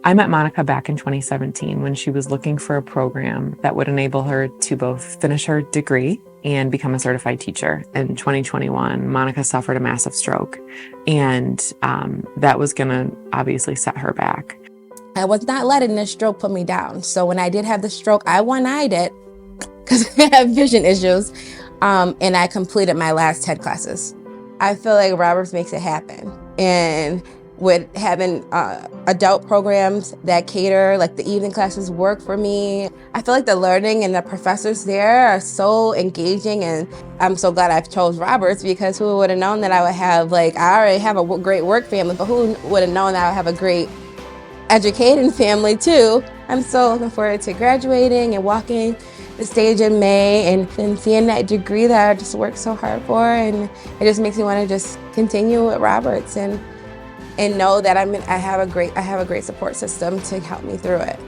I met Monica back in 2017 when she was looking for a program that would enable her to both finish her degree and become a certified teacher. In 2021, Monica suffered a massive stroke, and that was going to obviously set her back. I was not letting this stroke put me down. So when I did have the stroke, I one-eyed it because I have vision issues, and I completed my last TED classes. I feel like Roberts makes it happen. And with having adult programs that cater, like the evening classes work for me. I feel like the learning and the professors there are so engaging, and I'm so glad I've chose Roberts, because who would have known that I would have, I already have a great work family, but who would have known that I would have a great educating family too. I'm so looking forward to graduating and walking the stage in May and seeing that degree that I just worked so hard for, and it just makes me want to just continue with Roberts and know that I have a great support system to help me through it.